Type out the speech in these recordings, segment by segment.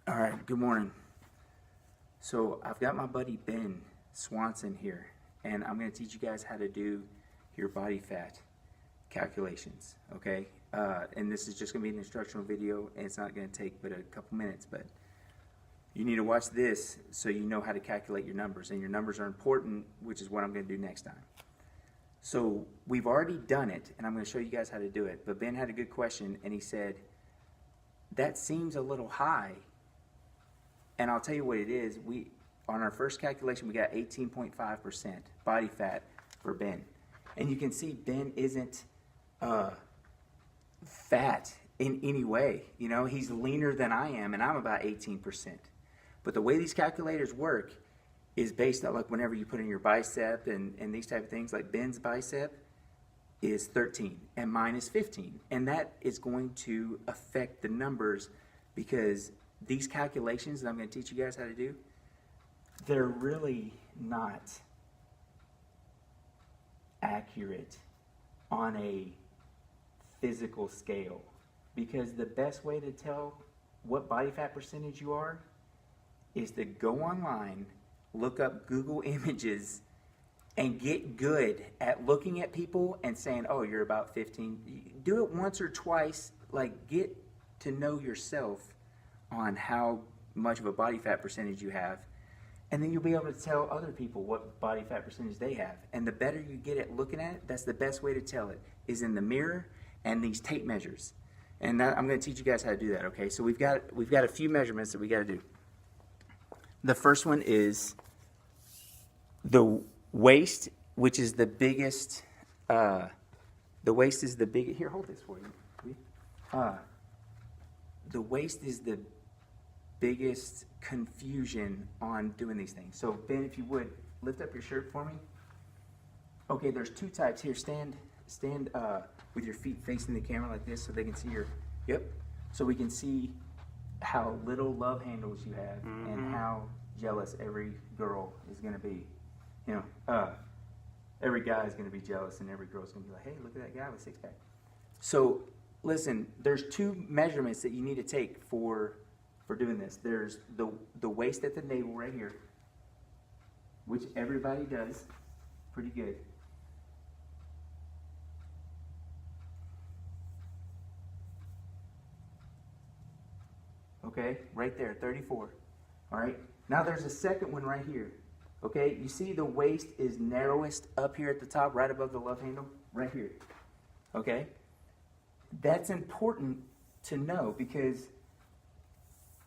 All right, good morning. So I've got my buddy Ben Swanson here, and I'm going to teach you guys how to do your body fat calculations, okay? And this is just going to be an instructional video, and it's not going to take but a couple minutes, but you need to watch this so you know how to calculate your numbers, and your numbers are important, which is what I'm going to do next time. So we've already done it, and I'm going to show you guys how to do it, but Ben had a good question, and he said, that seems a little high. And I'll tell you what it is. On our first calculation, we got 18.5% body fat for Ben. And you can see Ben isn't fat in any way. You know, he's leaner than I am, and I'm about 18%. But the way these calculators work is based on, like, whenever you put in your bicep and these type of things, like Ben's bicep is 13 and mine is 15. And that is going to affect the numbers because these calculations that I'm going to teach you guys how to do, they're really not accurate on a physical scale, because the best way to tell what body fat percentage you are is to go online, look up Google Images, and get good at looking at people and saying, oh, you're about 15. Do it once or twice, like get to know yourself on how much of a body fat percentage you have, and then you'll be able to tell other people what body fat percentage they have. And the better you get at looking at it, that's the best way to tell it, is in the mirror and these tape measures. And I'm going to teach you guys how to do that, okay? So we've got a few measurements that we got to do. The first one is the waist, which is the biggest. The waist is the biggest. Here, hold this for you. The waist is the biggest confusion on doing these things. So Ben, if you would lift up your shirt for me. Okay, there's two types here. Stand with your feet facing the camera like this so they can see your. Yep. So we can see how little love handles you have and how jealous every girl is going to be. You know, every guy is going to be jealous and every girl's going to be like, hey, look at that guy with a six-pack. So listen, there's two measurements that you need to take for doing this. There's the waist at the navel right here, which everybody does pretty good. Okay, right there, 34. All right, now there's a second one right here. Okay, you see the waist is narrowest up here at the top, right above the love handle, right here. Okay, that's important to know because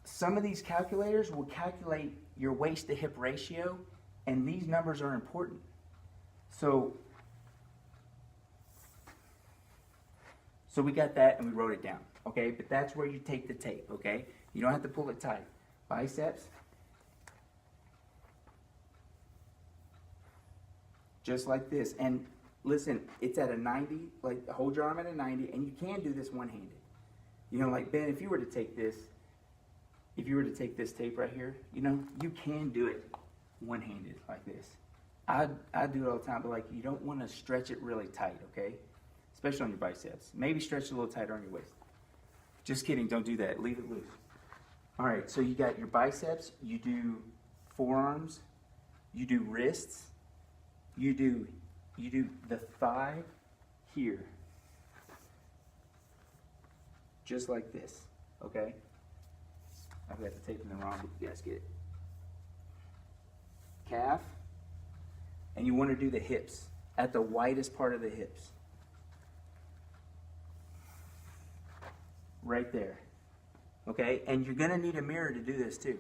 some of these calculators will calculate your waist to hip ratio, and these numbers are important. So we got that and we wrote it down, okay? But that's where you take the tape, okay? You don't have to pull it tight. Biceps, just like this. And listen, it's at a 90, like hold your arm at a 90, and you can do this one-handed. You know, like Ben, if you were to take this tape right here, you know, you can do it one-handed like this. I do it all the time, but like you don't want to stretch it really tight, okay? Especially on your biceps. Maybe stretch it a little tighter on your waist. Just kidding, don't do that. Leave it loose. All right, so you got your biceps, you do forearms, you do wrists, you do the thigh here. Just like this, okay? I've got the tape in the wrong, but you guys get it. Calf, and you want to do the hips at the widest part of the hips. Right there, okay? And you're going to need a mirror to do this too.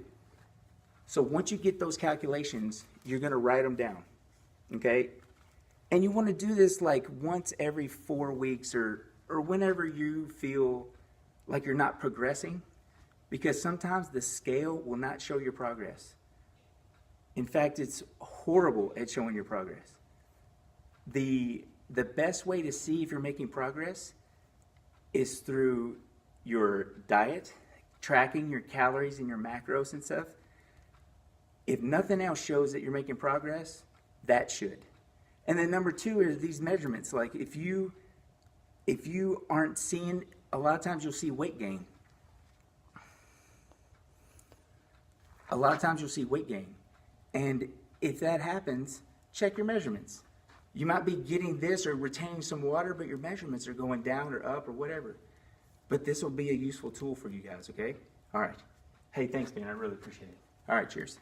So once you get those calculations, you're going to write them down, okay? And you want to do this like once every 4 weeks or whenever you feel like you're not progressing. Because sometimes the scale will not show your progress. In fact, it's horrible at showing your progress. The best way to see if you're making progress is through your diet, tracking your calories and your macros and stuff. If nothing else shows that you're making progress, that should. And then number two are these measurements. Like if you aren't seeing, a lot of times you'll see weight gain. a lot of times you'll see weight gain. And if that happens, check your measurements. You might be getting this or retaining some water, but your measurements are going down or up or whatever. But this will be a useful tool for you guys, okay? All right. Hey, thanks, man. I really appreciate it. All right, cheers.